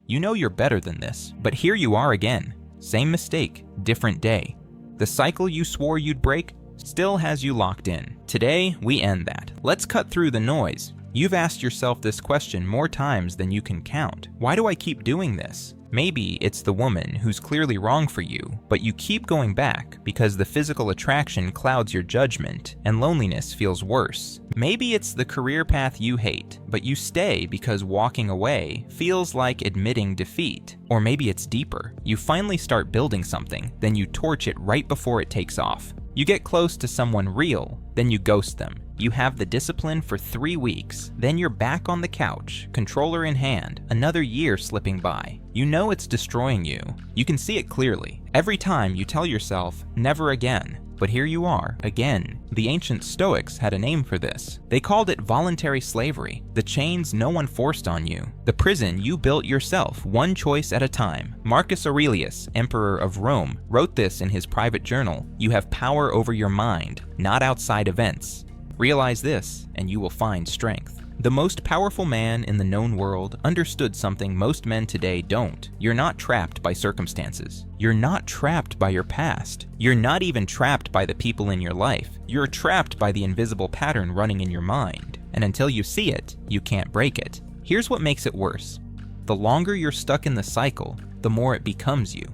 You know you're better than this, but here you are again. Same mistake, different day. The cycle you swore you'd break still has you locked in. Today, we end that. Let's cut through the noise. You've asked yourself this question more times than you can count. Why do I keep doing this? Maybe it's the woman who's clearly wrong for you, but you keep going back because the physical attraction clouds your judgment and loneliness feels worse. Maybe it's the career path you hate, but you stay because walking away feels like admitting defeat. Or maybe it's deeper. You finally start building something, then you torch it right before it takes off. You get close to someone real, then you ghost them. You have the discipline for 3 weeks, then you're back on the couch, controller in hand, another year slipping by. You know it's destroying you. You can see it clearly. Every time you tell yourself, never again. But here you are, again. The ancient Stoics had a name for this. They called it voluntary slavery, the chains no one forced on you, the prison you built yourself, one choice at a time. Marcus Aurelius, Emperor of Rome, wrote this in his private journal: "You have power over your mind, not outside events. Realize this, and you will find strength." The most powerful man in the known world understood something most men today don't. You're not trapped by circumstances. You're not trapped by your past. You're not even trapped by the people in your life. You're trapped by the invisible pattern running in your mind. And until you see it, you can't break it. Here's what makes it worse. The longer you're stuck in the cycle, the more it becomes you.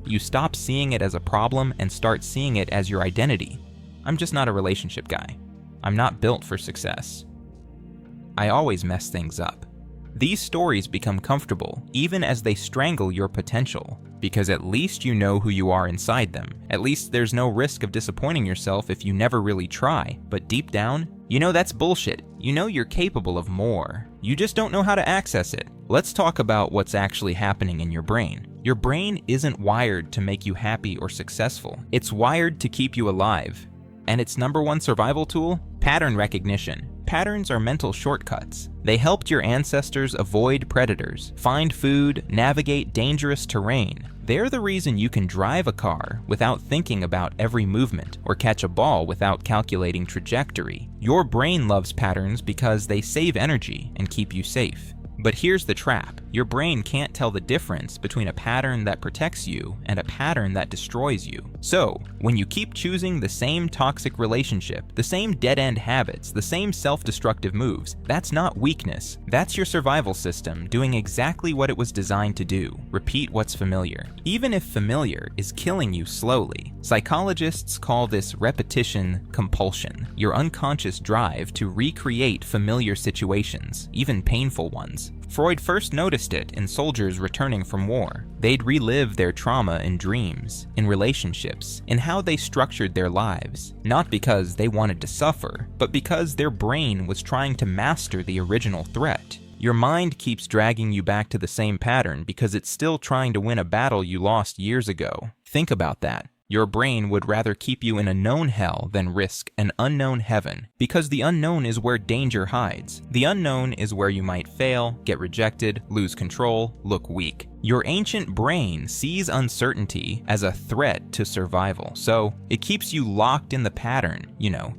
You stop seeing it as a problem and start seeing it as your identity. I'm just not a relationship guy. I'm not built for success. I always mess things up. These stories become comfortable even as they strangle your potential, because at least you know who you are inside them. At least there's no risk of disappointing yourself if you never really try. But deep down, you know that's bullshit. You know you're capable of more. You just don't know how to access it. Let's talk about what's actually happening in your brain. Your brain isn't wired to make you happy or successful. It's wired to keep you alive. And its number one survival tool? Pattern recognition. Patterns are mental shortcuts. They helped your ancestors avoid predators, find food, navigate dangerous terrain. They're the reason you can drive a car without thinking about every movement, or catch a ball without calculating trajectory. Your brain loves patterns because they save energy and keep you safe. But here's the trap. Your brain can't tell the difference between a pattern that protects you and a pattern that destroys you. So, when you keep choosing the same toxic relationship, the same dead-end habits, the same self-destructive moves, that's not weakness. That's your survival system doing exactly what it was designed to do. Repeat what's familiar. Even if familiar is killing you slowly. Psychologists call this repetition compulsion, your unconscious drive to recreate familiar situations, even painful ones. Freud first noticed it in soldiers returning from war. They'd relive their trauma in dreams, in relationships, in how they structured their lives, not because they wanted to suffer, but because their brain was trying to master the original threat. Your mind keeps dragging you back to the same pattern because it's still trying to win a battle you lost years ago. Think about that. Your brain would rather keep you in a known hell than risk an unknown heaven, because the unknown is where danger hides. The unknown is where you might fail, get rejected, lose control, look weak. Your ancient brain sees uncertainty as a threat to survival, so it keeps you locked in the pattern,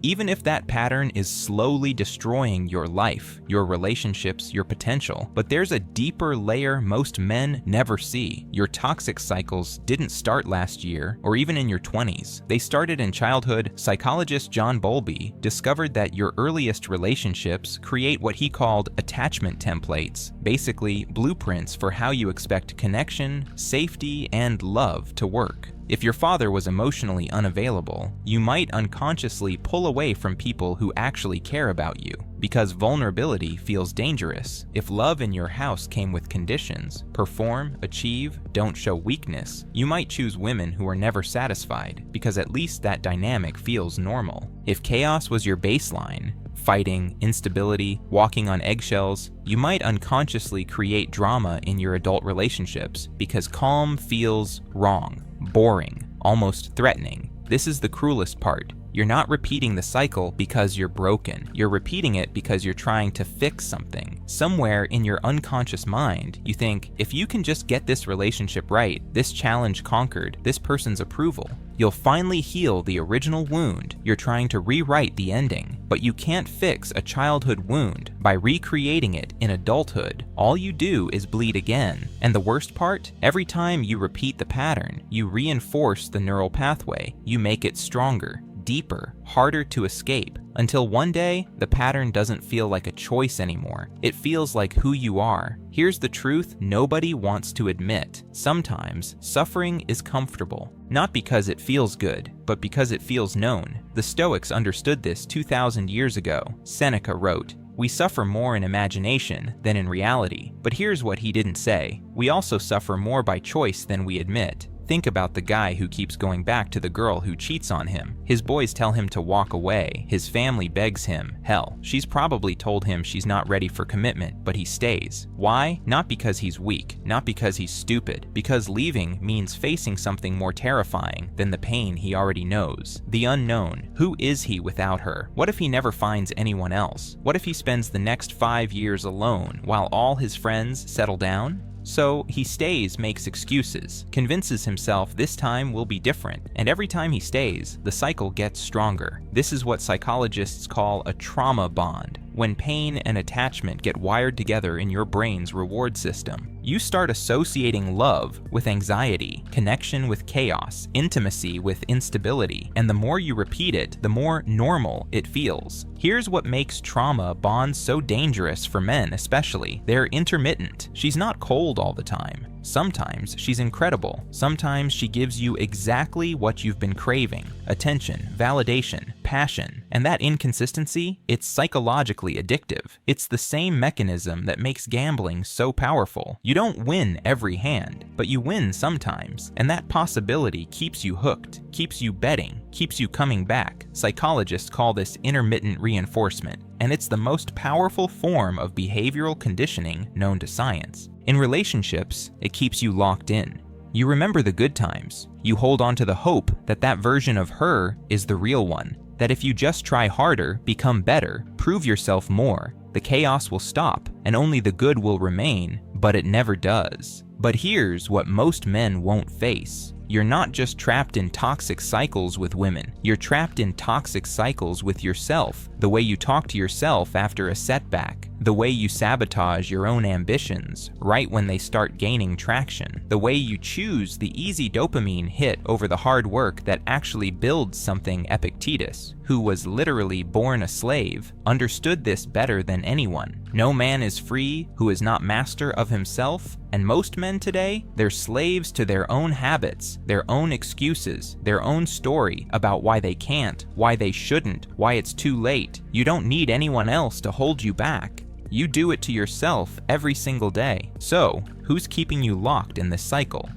even if that pattern is slowly destroying your life, your relationships, your potential. But there's a deeper layer most men never see. Your toxic cycles didn't start last year or even in your 20s. They started in childhood. Psychologist John Bowlby discovered that your earliest relationships create what he called attachment templates, basically blueprints for how you expect connection, safety, and love to work. If your father was emotionally unavailable, you might unconsciously pull away from people who actually care about you, because vulnerability feels dangerous. If love in your house came with conditions, perform, achieve, don't show weakness, you might choose women who are never satisfied, because at least that dynamic feels normal. If chaos was your baseline, fighting, instability, walking on eggshells, you might unconsciously create drama in your adult relationships because calm feels wrong, boring, almost threatening. This is the cruelest part. You're not repeating the cycle because you're broken. You're repeating it because you're trying to fix something. Somewhere in your unconscious mind, you think, if you can just get this relationship right, this challenge conquered, this person's approval, You'll finally heal the original wound. You're trying to rewrite the ending, but you can't fix a childhood wound by recreating it in adulthood. All you do is bleed again. And the worst part? Every time you repeat the pattern, you reinforce the neural pathway. You make it stronger, deeper, harder to escape, until one day, the pattern doesn't feel like a choice anymore. It feels like who you are. Here's the truth nobody wants to admit. Sometimes, suffering is comfortable, not because it feels good, but because it feels known. The Stoics understood this 2,000 years ago. Seneca wrote, "We suffer more in imagination than in reality." But here's what he didn't say. We also suffer more by choice than we admit. Think about the guy who keeps going back to the girl who cheats on him. His boys tell him to walk away. His family begs him. Hell, she's probably told him she's not ready for commitment, but he stays. Why? Not because he's weak, not because he's stupid, because leaving means facing something more terrifying than the pain he already knows. The unknown. Who is he without her? What if he never finds anyone else? What if he spends the next 5 years alone while all his friends settle down? So he stays, makes excuses, convinces himself this time will be different, and every time he stays, the cycle gets stronger. This is what psychologists call a trauma bond. When pain and attachment get wired together in your brain's reward system, you start associating love with anxiety, connection with chaos, intimacy with instability, and the more you repeat it, the more normal it feels. Here's what makes trauma bonds so dangerous for men especially. They're intermittent. She's not cold all the time. Sometimes she's incredible. Sometimes she gives you exactly what you've been craving: attention, validation, passion. And that inconsistency, it's psychologically addictive. It's the same mechanism that makes gambling so powerful. You don't win every hand, but you win sometimes. And that possibility keeps you hooked, keeps you betting, keeps you coming back. Psychologists call this intermittent reinforcement, and it's the most powerful form of behavioral conditioning known to science. In relationships, it keeps you locked in. You remember the good times. You hold on to the hope that that version of her is the real one. That if you just try harder, become better, prove yourself more, the chaos will stop and only the good will remain, but it never does. But here's what most men won't face. You're not just trapped in toxic cycles with women. You're trapped in toxic cycles with yourself. The way you talk to yourself after a setback. The way you sabotage your own ambitions right when they start gaining traction. The way you choose the easy dopamine hit over the hard work that actually builds something. Epictetus, who was literally born a slave, understood this better than anyone. No man is free who is not master of himself, and most men today, they're slaves to their own habits, their own excuses, their own story about why they can't, why they shouldn't, why it's too late. You don't need anyone else to hold you back. You do it to yourself every single day. So, who's keeping you locked in this cycle?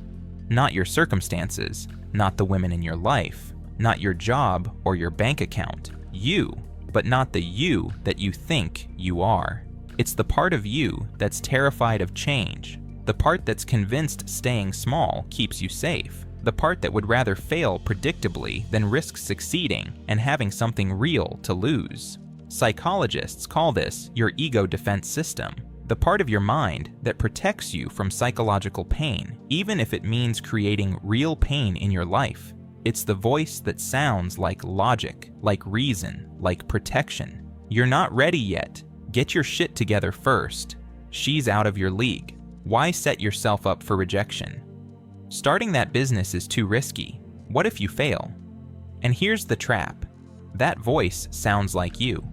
Not your circumstances, not the women in your life, not your job or your bank account. You, but not the you that you think you are. It's the part of you that's terrified of change, the part that's convinced staying small keeps you safe, the part that would rather fail predictably than risk succeeding and having something real to lose. Psychologists call this your ego defense system, the part of your mind that protects you from psychological pain, even if it means creating real pain in your life. It's the voice that sounds like logic, like reason, like protection. You're not ready yet. Get your shit together first. She's out of your league. Why set yourself up for rejection? Starting that business is too risky. What if you fail? And here's the trap. That voice sounds like you.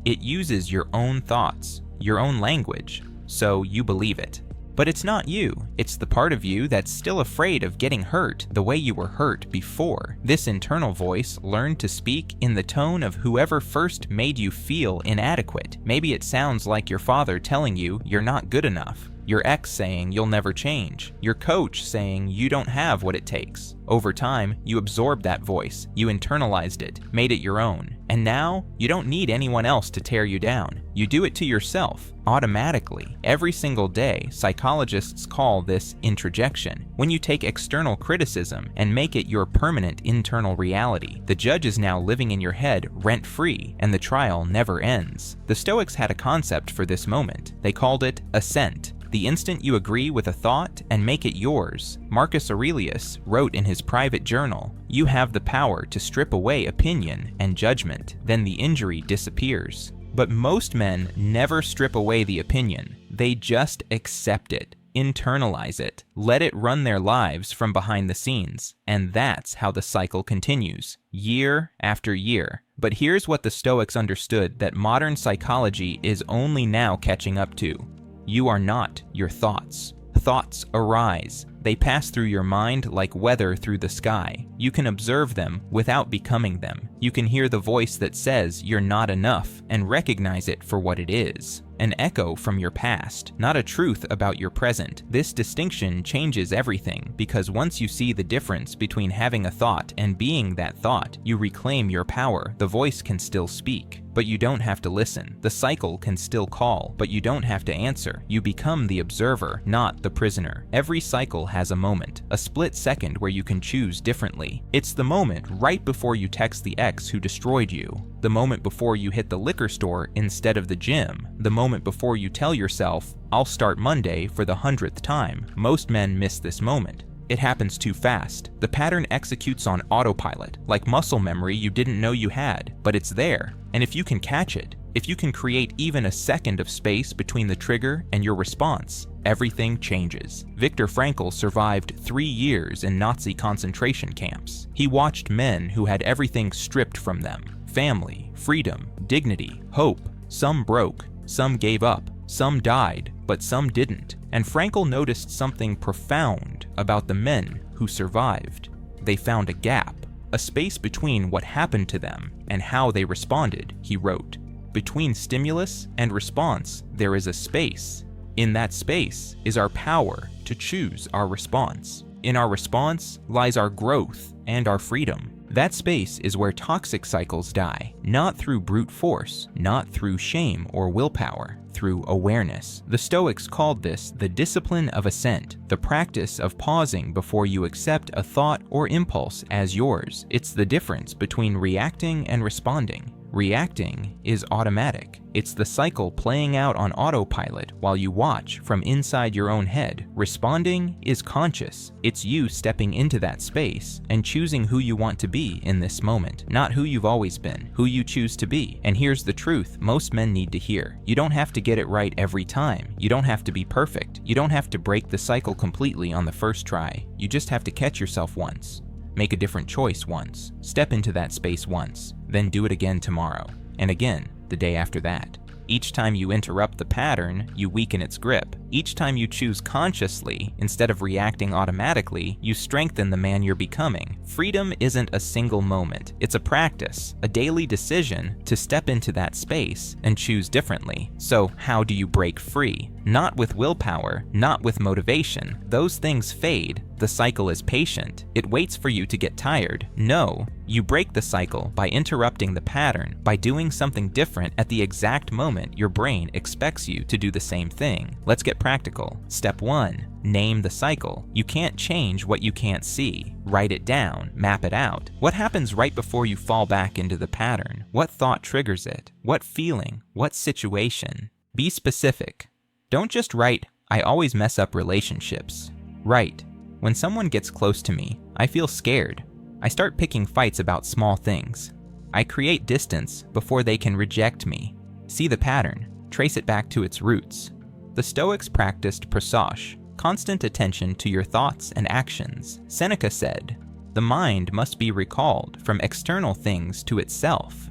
It uses your own thoughts, your own language, so you believe it. But it's not you. It's the part of you that's still afraid of getting hurt the way you were hurt before. This internal voice learned to speak in the tone of whoever first made you feel inadequate. Maybe it sounds like your father telling you you're not good enough. Your ex saying you'll never change. Your coach saying you don't have what it takes. Over time, you absorbed that voice. You internalized it, made it your own. And now, you don't need anyone else to tear you down. You do it to yourself, automatically. Every single day, psychologists call this introjection. When you take external criticism and make it your permanent internal reality, the judge is now living in your head rent-free, and the trial never ends. The Stoics had a concept for this moment. They called it ascent. The instant you agree with a thought and make it yours, Marcus Aurelius wrote in his private journal, you have the power to strip away opinion and judgment, then the injury disappears. But most men never strip away the opinion. They just accept it, internalize it, let it run their lives from behind the scenes. And that's how the cycle continues, year after year. But here's what the Stoics understood that modern psychology is only now catching up to. You are not your thoughts. Thoughts arise. They pass through your mind like weather through the sky. You can observe them without becoming them. You can hear the voice that says you're not enough and recognize it for what it is. An echo from your past, not a truth about your present. This distinction changes everything because once you see the difference between having a thought and being that thought, you reclaim your power. The voice can still speak, but you don't have to listen. The cycle can still call, but you don't have to answer. You become the observer, not the prisoner. Every cycle has a moment, a split second where you can choose differently. It's the moment right before you text the ex who destroyed you, the moment before you hit the liquor store instead of the gym, the moment before you tell yourself, I'll start Monday for the 100th time. Most men miss this moment. It happens too fast. The pattern executes on autopilot, like muscle memory you didn't know you had, but it's there. And if you can catch it, if you can create even a second of space between the trigger and your response, everything changes. Viktor Frankl survived 3 years in Nazi concentration camps. He watched men who had everything stripped from them: family, freedom, dignity, hope. Some broke, some gave up, some died, but some didn't. And Frankl noticed something profound about the men who survived. They found a gap, a space between what happened to them and how they responded, he wrote. Between stimulus and response, there is a space. In that space is our power to choose our response. In our response lies our growth and our freedom. That space is where toxic cycles die, not through brute force, not through shame or willpower, through awareness. The Stoics called this the discipline of assent, the practice of pausing before you accept a thought or impulse as yours. It's the difference between reacting and responding. Reacting is automatic. It's the cycle playing out on autopilot while you watch from inside your own head. Responding is conscious. It's you stepping into that space and choosing who you want to be in this moment, not who you've always been, who you choose to be. And here's the truth most men need to hear. You don't have to get it right every time. You don't have to be perfect. You don't have to break the cycle completely on the first try. You just have to catch yourself once. Make a different choice once. Step into that space once. Then do it again tomorrow. And again the day after that. Each time you interrupt the pattern, you weaken its grip. Each time you choose consciously, instead of reacting automatically, you strengthen the man you're becoming. Freedom isn't a single moment. It's a practice, a daily decision to step into that space and choose differently. So how do you break free? Not with willpower, not with motivation. Those things fade. The cycle is patient. It waits for you to get tired. No, you break the cycle by interrupting the pattern, by doing something different at the exact moment your brain expects you to do the same thing. Let's get practical. Step 1. Name the cycle. You can't change what you can't see. Write it down, map it out. What happens right before you fall back into the pattern? What thought triggers it? What feeling? What situation? Be specific. Don't just write, I always mess up relationships. Write, when someone gets close to me, I feel scared. I start picking fights about small things. I create distance before they can reject me. See the pattern, trace it back to its roots. The Stoics practiced prasosh, constant attention to your thoughts and actions. Seneca said, the mind must be recalled from external things to itself.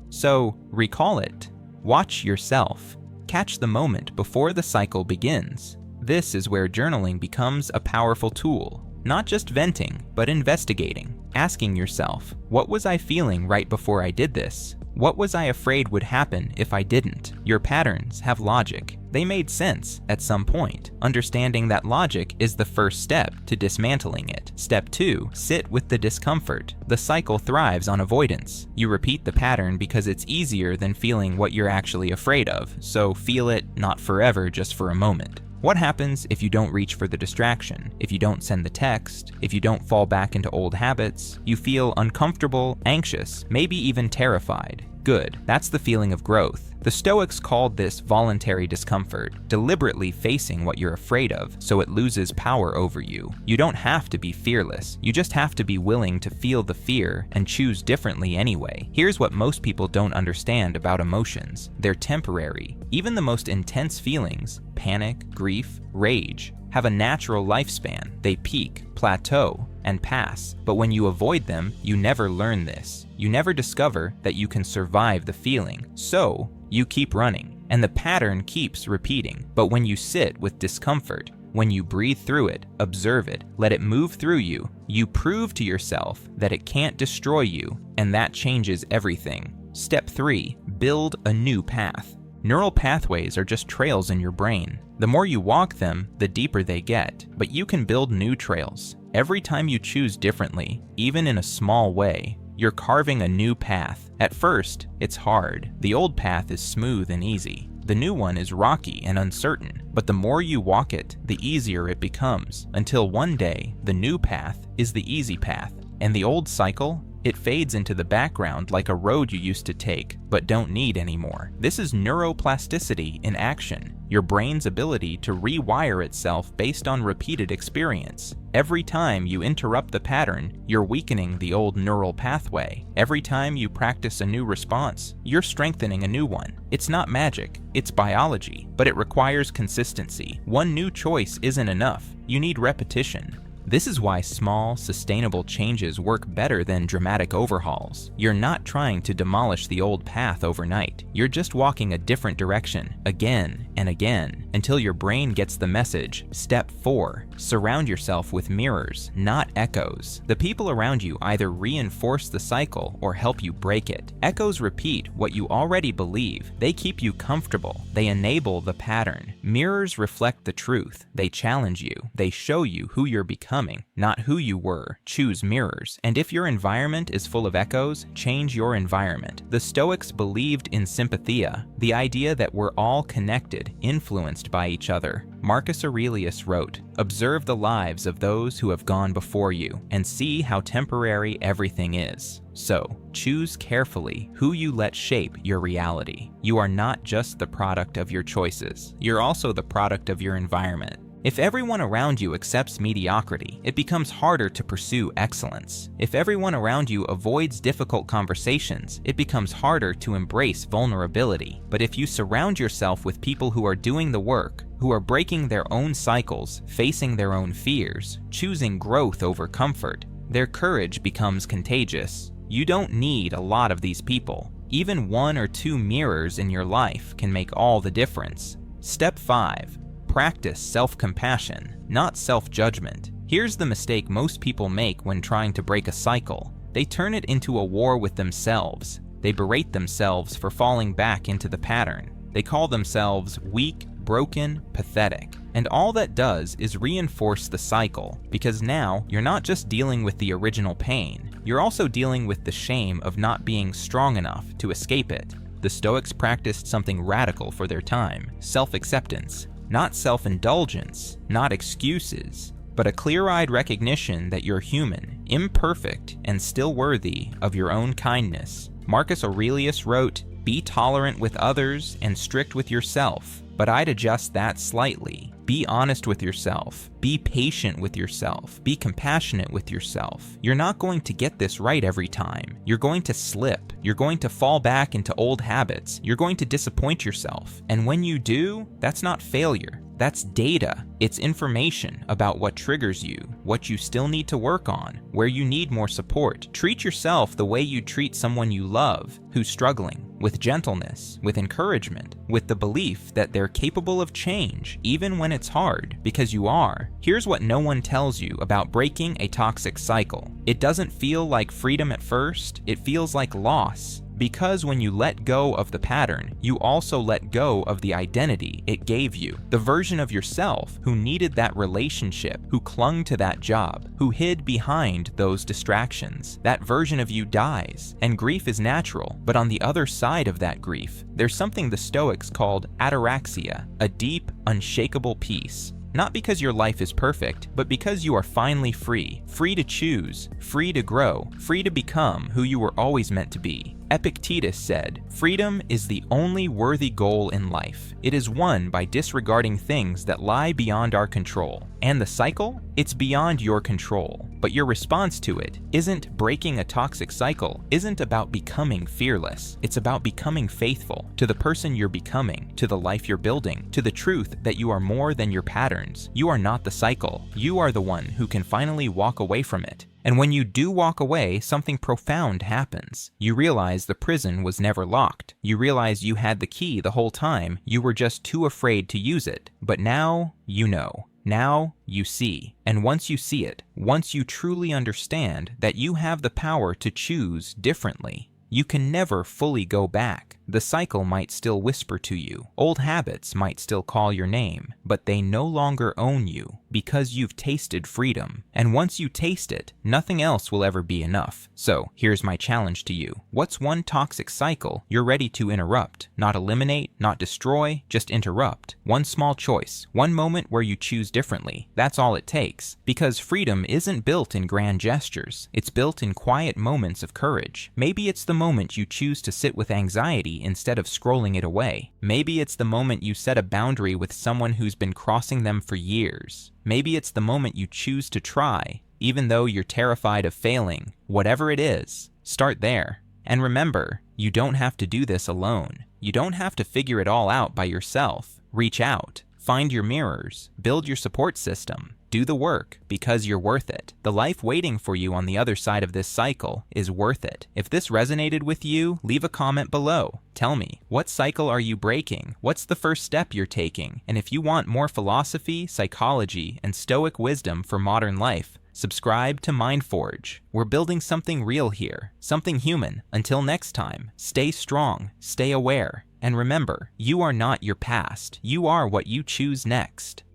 So, recall it. Watch yourself. Catch the moment before the cycle begins. This is where journaling becomes a powerful tool. Not just venting, but investigating. Asking yourself, what was I feeling right before I did this? What was I afraid would happen if I didn't? Your patterns have logic. They made sense at some point. Understanding that logic is the first step to dismantling it. Step 2, sit with the discomfort. The cycle thrives on avoidance. You repeat the pattern because it's easier than feeling what you're actually afraid of, so feel it not forever, just for a moment. What happens if you don't reach for the distraction? If you don't send the text? If you don't fall back into old habits? You feel uncomfortable, anxious, maybe even terrified. Good, that's the feeling of growth. The Stoics called this voluntary discomfort, deliberately facing what you're afraid of so it loses power over you. You don't have to be fearless, you just have to be willing to feel the fear and choose differently anyway. Here's what most people don't understand about emotions. They're temporary. Even the most intense feelings, panic, grief, rage, have a natural lifespan. They peak, plateau, and pass. But when you avoid them, you never learn this. You never discover that you can survive the feeling. So, you keep running, and the pattern keeps repeating. But when you sit with discomfort, when you breathe through it, observe it, let it move through you, you prove to yourself that it can't destroy you, and that changes everything. Step 3. Build a new path. Neural pathways are just trails in your brain. The more you walk them, the deeper they get, but you can build new trails. Every time you choose differently, even in a small way, you're carving a new path. At first, it's hard. The old path is smooth and easy. The new one is rocky and uncertain, but the more you walk it, the easier it becomes, until one day, the new path is the easy path, and the old cycle, it fades into the background like a road you used to take, but don't need anymore. This is neuroplasticity in action, your brain's ability to rewire itself based on repeated experience. Every time you interrupt the pattern, you're weakening the old neural pathway. Every time you practice a new response, you're strengthening a new one. It's not magic, it's biology, but it requires consistency. One new choice isn't enough, you need repetition. This is why small, sustainable changes work better than dramatic overhauls. You're not trying to demolish the old path overnight. You're just walking a different direction, again and again, until your brain gets the message. Step 4. Surround yourself with mirrors, not echoes. The people around you either reinforce the cycle or help you break it. Echoes repeat what you already believe. They keep you comfortable. They enable the pattern. Mirrors reflect the truth. They challenge you. They show you who you're becoming, not who you were. Choose mirrors. And if your environment is full of echoes, change your environment. The Stoics believed in sympathia, the idea that we're all connected, influenced by each other. Marcus Aurelius wrote, "Observe the lives of those who have gone before you, and see how temporary everything is." So, choose carefully who you let shape your reality. You are not just the product of your choices, you're also the product of your environment. If everyone around you accepts mediocrity, it becomes harder to pursue excellence. If everyone around you avoids difficult conversations, it becomes harder to embrace vulnerability. But if you surround yourself with people who are doing the work, who are breaking their own cycles, facing their own fears, choosing growth over comfort, their courage becomes contagious. You don't need a lot of these people. Even 1 or 2 mirrors in your life can make all the difference. Step 5. Practice self-compassion, not self-judgment. Here's the mistake most people make when trying to break a cycle. They turn it into a war with themselves. They berate themselves for falling back into the pattern. They call themselves weak, broken, pathetic. And all that does is reinforce the cycle, because now you're not just dealing with the original pain, you're also dealing with the shame of not being strong enough to escape it. The Stoics practiced something radical for their time: self-acceptance. Not self-indulgence, not excuses, but a clear-eyed recognition that you're human, imperfect, and still worthy of your own kindness. Marcus Aurelius wrote, "Be tolerant with others and strict with yourself," but I'd adjust that slightly. Be honest with yourself. Be patient with yourself. Be compassionate with yourself. You're not going to get this right every time. You're going to slip. You're going to fall back into old habits. You're going to disappoint yourself. And when you do, that's not failure. That's data. It's information about what triggers you, what you still need to work on, where you need more support. Treat yourself the way you treat someone you love who's struggling, with gentleness, with encouragement, with the belief that they're capable of change, even when it's hard, because you are. Here's what no one tells you about breaking a toxic cycle. It doesn't feel like freedom at first, it feels like loss. Because when you let go of the pattern, you also let go of the identity it gave you. The version of yourself who needed that relationship, who clung to that job, who hid behind those distractions. That version of you dies, and grief is natural. But on the other side of that grief, there's something the Stoics called ataraxia, a deep, unshakable peace. Not because your life is perfect, but because you are finally free. Free to choose, free to grow, free to become who you were always meant to be. Epictetus said, "Freedom is the only worthy goal in life. It is won by disregarding things that lie beyond our control. And the cycle? It's beyond your control. But your response to it isn't breaking a toxic cycle, isn't about becoming fearless. It's about becoming faithful to the person you're becoming, to the life you're building, to the truth that you are more than your patterns. You are not the cycle. You are the one who can finally walk away from it. And when you do walk away, something profound happens. You realize the prison was never locked. You realize you had the key the whole time. You were just too afraid to use it. But now, you know. Now, you see. And once you see it, once you truly understand that you have the power to choose differently, you can never fully go back. The cycle might still whisper to you. Old habits might still call your name, but they no longer own you because you've tasted freedom. And once you taste it, nothing else will ever be enough. So here's my challenge to you. What's one toxic cycle you're ready to interrupt? Not eliminate, not destroy, just interrupt. One small choice, one moment where you choose differently. That's all it takes. Because freedom isn't built in grand gestures. It's built in quiet moments of courage. Maybe it's the moment you choose to sit with anxiety instead of scrolling it away. Maybe it's the moment you set a boundary with someone who's been crossing them for years. Maybe it's the moment you choose to try, even though you're terrified of failing. Whatever it is, start there. And remember, you don't have to do this alone. You don't have to figure it all out by yourself. Reach out, find your mirrors, build your support system. Do the work, because you're worth it. The life waiting for you on the other side of this cycle is worth it. If this resonated with you, leave a comment below. Tell me, what cycle are you breaking? What's the first step you're taking? And if you want more philosophy, psychology, and Stoic wisdom for modern life, subscribe to MindForge. We're building something real here, something human. Until next time, stay strong, stay aware, and remember, you are not your past. You are what you choose next.